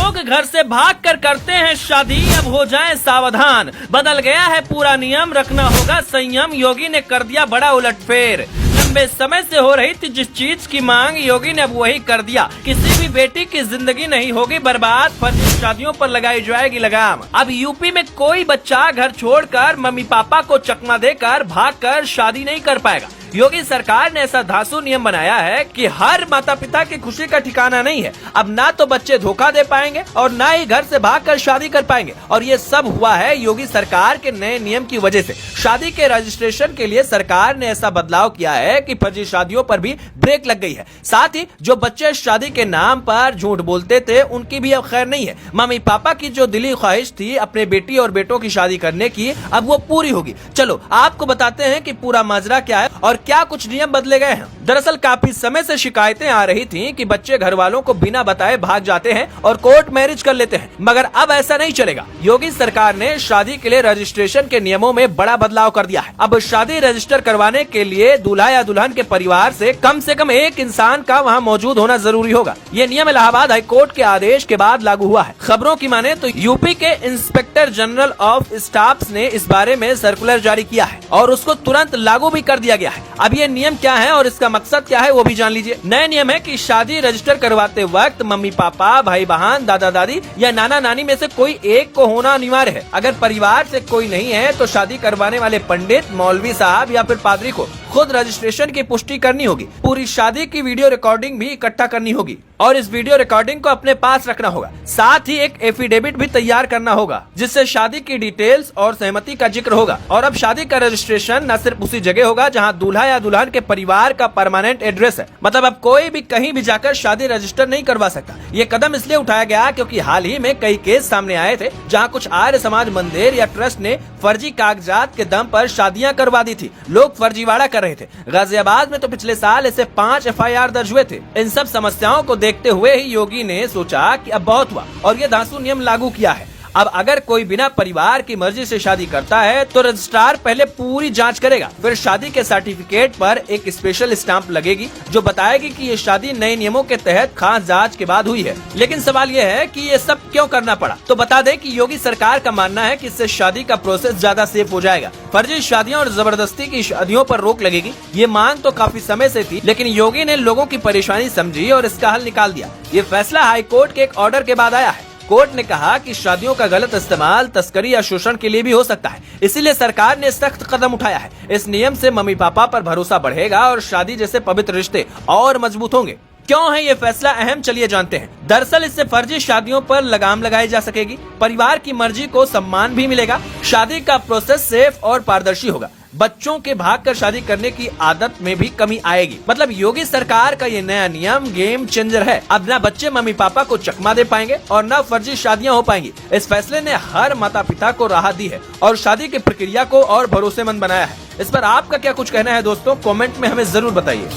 लोग घर से भागकर करते हैं शादी, अब हो जाएं सावधान। बदल गया है पूरा नियम, रखना होगा संयम। योगी ने कर दिया बड़ा उलटफेर। लंबे समय से हो रही थी जिस चीज की मांग, योगी ने अब वही कर दिया। किसी भी बेटी की जिंदगी नहीं होगी बर्बाद, फर्जी शादियों पर लगाई जाएगी लगाम। अब यूपी में कोई बच्चा घर छोड़कर मम्मी पापा को चकमा देकर भागकर शादी नहीं कर पाएगा। योगी सरकार ने ऐसा धांसू नियम बनाया है कि हर माता पिता की खुशी का ठिकाना नहीं है। अब ना तो बच्चे धोखा दे पाएंगे और ना ही घर से भागकर शादी कर पाएंगे। और ये सब हुआ है योगी सरकार के नए नियम की वजह से। शादी के रजिस्ट्रेशन के लिए सरकार ने ऐसा बदलाव किया है कि फर्जी शादियों पर भी ब्रेक लग गई है। साथ ही जो बच्चे शादी के नाम पर झूठ बोलते थे उनकी भी अब खैर नहीं है। मम्मी पापा की जो दिली ख्वाहिश थी अपने बेटी और बेटों की शादी करने की, अब वो पूरी होगी। चलो आपको बताते हैं कि पूरा माजरा क्या है और क्या कुछ नियम बदले गए हैं। दरअसल काफी समय से शिकायतें आ रही थीं कि बच्चे घर वालों को बिना बताए भाग जाते हैं और कोर्ट मैरिज कर लेते हैं, मगर अब ऐसा नहीं चलेगा। योगी सरकार ने शादी के लिए रजिस्ट्रेशन के नियमों में बड़ा बदलाव कर दिया है। अब शादी रजिस्टर करवाने के लिए दूल्हा या दुल्हन के परिवार से कम एक इंसान का वहां मौजूद होना जरूरी होगा। ये नियम इलाहाबाद हाईकोर्ट के आदेश के बाद लागू हुआ है। खबरों की माने तो यूपी के इंस्पेक्टर जनरल ऑफ स्टाफ्स ने इस बारे में सर्कुलर जारी किया है और उसको तुरंत लागू भी कर दिया गया है। अब ये नियम क्या है और इसका मकसद क्या है वो भी जान लीजिए। नया नियम है कि शादी रजिस्टर करवाते वक्त मम्मी पापा, भाई बहन, दादा दादी या नाना नानी में से कोई एक को होना अनिवार्य है। अगर परिवार से कोई नहीं है तो शादी करवाने वाले पंडित, मौलवी साहब या फिर पादरी को खुद रजिस्ट्रेशन की पुष्टि करनी होगी। पूरी शादी की वीडियो रिकॉर्डिंग भी इकट्ठा करनी होगी और इस वीडियो रिकॉर्डिंग को अपने पास रखना होगा। साथ ही एक एफिडेविट भी तैयार करना होगा जिससे शादी की डिटेल्स और सहमति का जिक्र होगा। और अब शादी का रजिस्ट्रेशन न सिर्फ उसी जगह होगा जहां दूल्हा या दुल्हन के परिवार का परमानेंट एड्रेस है। मतलब अब कोई भी कहीं भी जाकर शादी रजिस्टर नहीं करवा सकता। ये कदम इसलिए उठाया गया क्योंकि हाल ही में कई केस सामने आए थे जहाँ कुछ आर्य समाज मंदिर या ट्रस्ट ने फर्जी कागजात के दम पर शादियां करवा दी थी। लोग फर्जीवाड़ा कर रहे थे। गाजियाबाद में तो पिछले साल ऐसे 5 FIR दर्ज हुए थे। इन सब समस्याओं को देखते हुए ही योगी ने सोचा कि अब बहुत हुआ और ये धांसू नियम लागू किया है। अब अगर कोई बिना परिवार की मर्जी से शादी करता है तो रजिस्ट्रार पहले पूरी जांच करेगा, फिर शादी के सर्टिफिकेट पर एक स्पेशल स्टाम्प लगेगी जो बताएगी कि ये शादी नए नियमों के तहत खास जांच के बाद हुई है। लेकिन सवाल ये है कि ये सब क्यों करना पड़ा। तो बता दें कि योगी सरकार का मानना है कि इससे शादी का प्रोसेस ज्यादा सेफ हो जाएगा। फर्जी शादियों और जबरदस्ती की शादियों पर रोक लगेगी। ये मांग तो काफी समय से थी, लेकिन योगी ने लोगों की परेशानी समझी और इसका हल निकाल दिया। ये फैसला हाईकोर्ट के एक ऑर्डर के बाद आया है। कोर्ट ने कहा कि शादियों का गलत इस्तेमाल तस्करी या शोषण के लिए भी हो सकता है, इसीलिए सरकार ने सख्त कदम उठाया है। इस नियम से मम्मी पापा पर भरोसा बढ़ेगा और शादी जैसे पवित्र रिश्ते और मजबूत होंगे। क्यों है ये फैसला अहम, चलिए जानते हैं। दरअसल इससे फर्जी शादियों पर लगाम लगाई जा सकेगी, परिवार की मर्जी को सम्मान भी मिलेगा, शादी का प्रोसेस सेफ और पारदर्शी होगा, बच्चों के भागकर शादी करने की आदत में भी कमी आएगी। मतलब योगी सरकार का ये नया नियम गेम चेंजर है। अब ना बच्चे मम्मी पापा को चकमा दे पाएंगे और ना फर्जी शादियां हो पाएंगी। इस फैसले ने हर माता पिता को राहत दी है और शादी की प्रक्रिया को और भरोसेमंद बनाया है। इस पर आपका क्या कुछ कहना है दोस्तों, कमेंट में हमें जरूर बताइए।